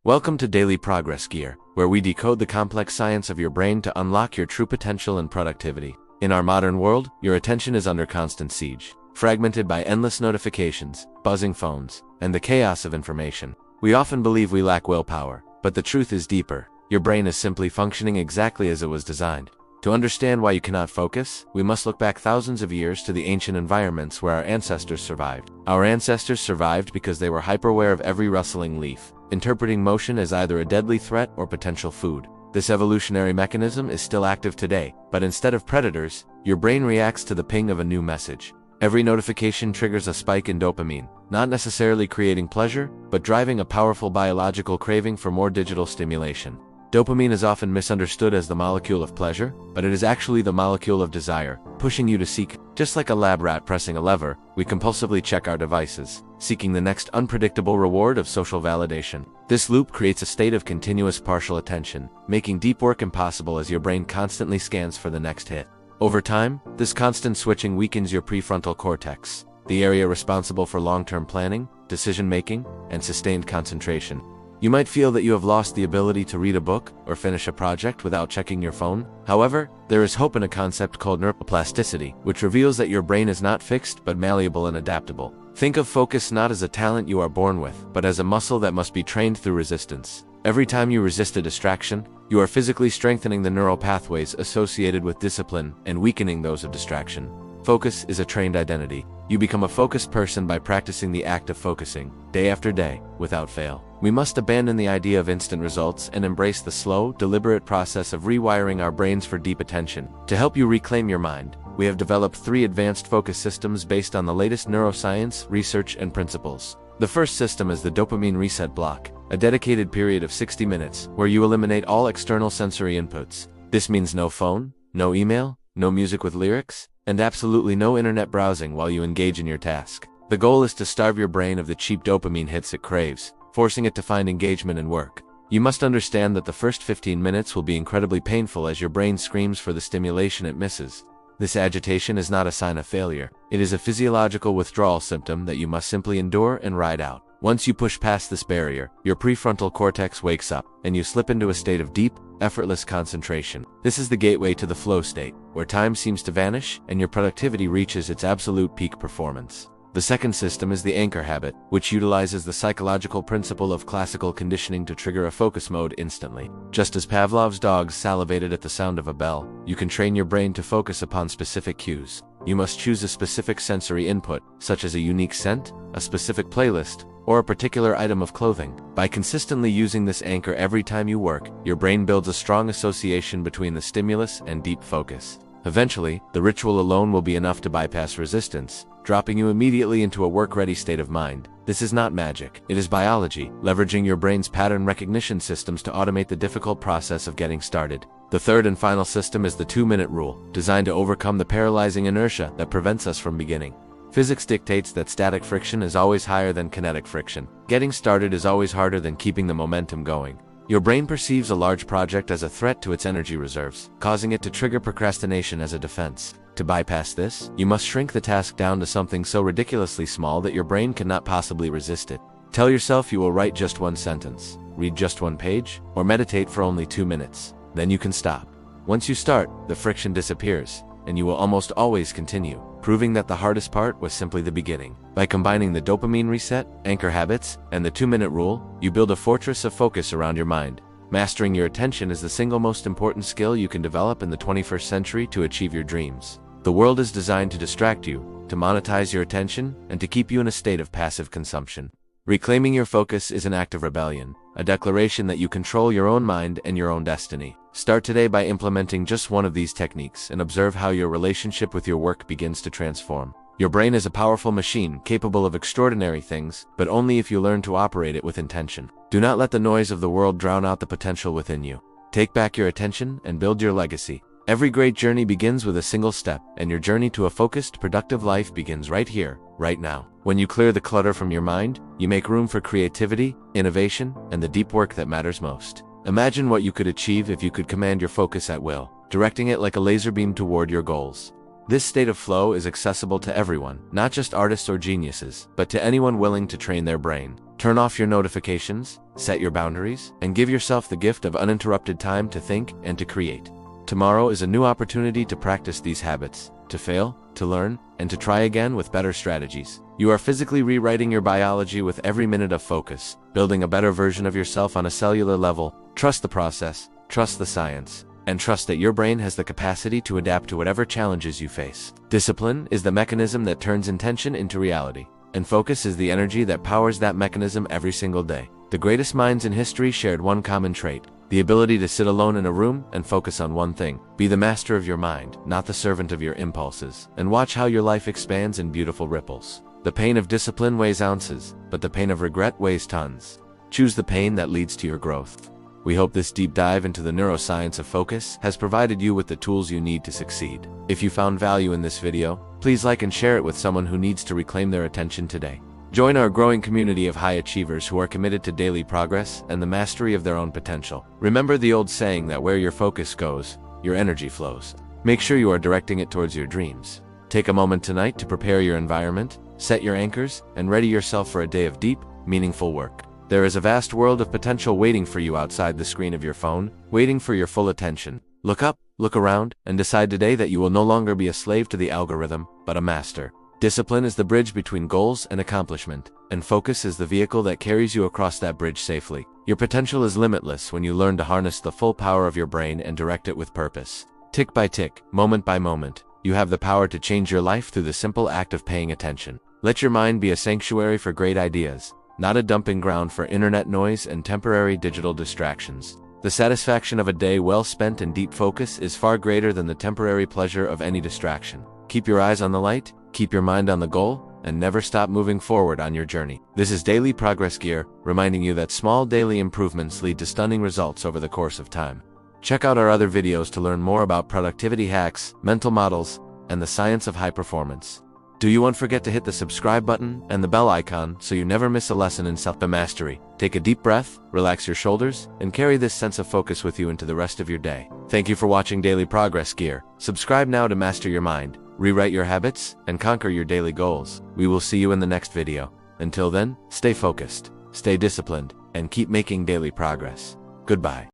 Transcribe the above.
Welcome to Daily Progress Gear, where we decode the complex science of your brain to unlock your true potential and productivity. In our modern world, your attention is under constant siege, fragmented by endless notifications, buzzing phones, and the chaos of information. We often believe we lack willpower, but the truth is deeper. Your brain is simply functioning exactly as it was designed. To understand why you cannot focus, we must look back thousands of years to the ancient environments where our ancestors survived. Our ancestors survived because they were hyper-aware of every rustling leaf, interpreting motion as either a deadly threat or potential food. This evolutionary mechanism is still active today, but instead of predators, your brain reacts to the ping of a new message. Every notification triggers a spike in dopamine, not necessarily creating pleasure, but driving a powerful biological craving for more digital stimulation. Dopamine is often misunderstood as the molecule of pleasure, but it is actually the molecule of desire, pushing you to seek. Just like a lab rat pressing a lever, we compulsively check our devices, seeking the next unpredictable reward of social validation. This loop creates a state of continuous partial attention, making deep work impossible as your brain constantly scans for the next hit. Over time, this constant switching weakens your prefrontal cortex, the area responsible for long-term planning, decision-making, and sustained concentration. You might feel that you have lost the ability to read a book or finish a project without checking your phone. However, there is hope in a concept called neuroplasticity, which reveals that your brain is not fixed but malleable and adaptable. Think of focus not as a talent you are born with, but as a muscle that must be trained through resistance. Every time you resist a distraction, you are physically strengthening the neural pathways associated with discipline and weakening those of distraction. Focus is a trained identity. You become a focused person by practicing the act of focusing, day after day, without fail. We must abandon the idea of instant results and embrace the slow, deliberate process of rewiring our brains for deep attention. To help you reclaim your mind, we have developed 3 advanced focus systems based on the latest neuroscience, research, and principles. The first system is the Dopamine Reset Block, a dedicated period of 60 minutes where you eliminate all external sensory inputs. This means no phone, no email, no music with lyrics, and absolutely no internet browsing while you engage in your task. The goal is to starve your brain of the cheap dopamine hits it craves, forcing it to find engagement in work. You must understand that the first 15 minutes will be incredibly painful as your brain screams for the stimulation it misses. This agitation is not a sign of failure. It is a physiological withdrawal symptom that you must simply endure and ride out. Once you push past this barrier, your prefrontal cortex wakes up, and you slip into a state of deep, effortless concentration. This is the gateway to the flow state, where time seems to vanish and your productivity reaches its absolute peak performance. The second system is the anchor habit, which utilizes the psychological principle of classical conditioning to trigger a focus mode instantly. Just as Pavlov's dogs salivated at the sound of a bell, you can train your brain to focus upon specific cues. You must choose a specific sensory input, such as a unique scent, a specific playlist, or a particular item of clothing. By consistently using this anchor every time you work, your brain builds a strong association between the stimulus and deep focus. Eventually, the ritual alone will be enough to bypass resistance, dropping you immediately into a work-ready state of mind. This is not magic. It is biology, leveraging your brain's pattern recognition systems to automate the difficult process of getting started. The third and final system is the 2-minute rule, designed to overcome the paralyzing inertia that prevents us from beginning. Physics dictates that static friction is always higher than kinetic friction. Getting started is always harder than keeping the momentum going. Your brain perceives a large project as a threat to its energy reserves, causing it to trigger procrastination as a defense. To bypass this, you must shrink the task down to something so ridiculously small that your brain cannot possibly resist it. Tell yourself you will write just 1 sentence, read just 1 page, or meditate for only 2 minutes. Then you can stop. Once you start, the friction disappears, and you will almost always continue, proving that the hardest part was simply the beginning. By combining the dopamine reset, anchor habits, and the 2-minute rule, you build a fortress of focus around your mind. Mastering your attention is the single most important skill you can develop in the 21st century to achieve your dreams. The world is designed to distract you, to monetize your attention, and to keep you in a state of passive consumption. Reclaiming your focus is an act of rebellion, a declaration that you control your own mind and your own destiny. Start today by implementing just one of these techniques and observe how your relationship with your work begins to transform. Your brain is a powerful machine capable of extraordinary things, but only if you learn to operate it with intention. Do not let the noise of the world drown out the potential within you. Take back your attention and build your legacy. Every great journey begins with a single step, and your journey to a focused, productive life begins right here, right now. When you clear the clutter from your mind, you make room for creativity, innovation, and the deep work that matters most. Imagine what you could achieve if you could command your focus at will, directing it like a laser beam toward your goals. This state of flow is accessible to everyone, not just artists or geniuses, but to anyone willing to train their brain. Turn off your notifications, set your boundaries, and give yourself the gift of uninterrupted time to think and to create. Tomorrow is a new opportunity to practice these habits, to fail, to learn, and to try again with better strategies. You are physically rewriting your biology with every minute of focus, building a better version of yourself on a cellular level. Trust the process, trust the science, and trust that your brain has the capacity to adapt to whatever challenges you face. Discipline is the mechanism that turns intention into reality, and focus is the energy that powers that mechanism every single day. The greatest minds in history shared one common trait: the ability to sit alone in a room and focus on one thing. Be the master of your mind, not the servant of your impulses, and watch how your life expands in beautiful ripples. The pain of discipline weighs ounces, but the pain of regret weighs tons. Choose the pain that leads to your growth. We hope this deep dive into the neuroscience of focus has provided you with the tools you need to succeed. If you found value in this video, please like and share it with someone who needs to reclaim their attention today. Join our growing community of high achievers who are committed to daily progress and the mastery of their own potential. Remember the old saying that where your focus goes, your energy flows. Make sure you are directing it towards your dreams. Take a moment tonight to prepare your environment, set your anchors, and ready yourself for a day of deep, meaningful work. There is a vast world of potential waiting for you outside the screen of your phone, waiting for your full attention. Look up, look around, and decide today that you will no longer be a slave to the algorithm, but a master. Discipline is the bridge between goals and accomplishment, and focus is the vehicle that carries you across that bridge safely. Your potential is limitless when you learn to harness the full power of your brain and direct it with purpose. Tick by tick, moment by moment, you have the power to change your life through the simple act of paying attention. Let your mind be a sanctuary for great ideas, not a dumping ground for internet noise and temporary digital distractions. The satisfaction of a day well spent in deep focus is far greater than the temporary pleasure of any distraction. Keep your eyes on the light, keep your mind on the goal, and never stop moving forward on your journey. This is Daily Progress Gear, reminding you that small daily improvements lead to stunning results over the course of time. Check out our other videos to learn more about productivity hacks, mental models, and the science of high performance. Do you not forget to hit the subscribe button and the bell icon so you never miss a lesson in self-mastery. Take a deep breath, relax your shoulders, and carry this sense of focus with you into the rest of your day. Thank you for watching Daily Progress Gear. Subscribe now to master your mind, rewrite your habits, and conquer your daily goals. We will see you in the next video. Until then, stay focused, stay disciplined, and keep making daily progress. Goodbye.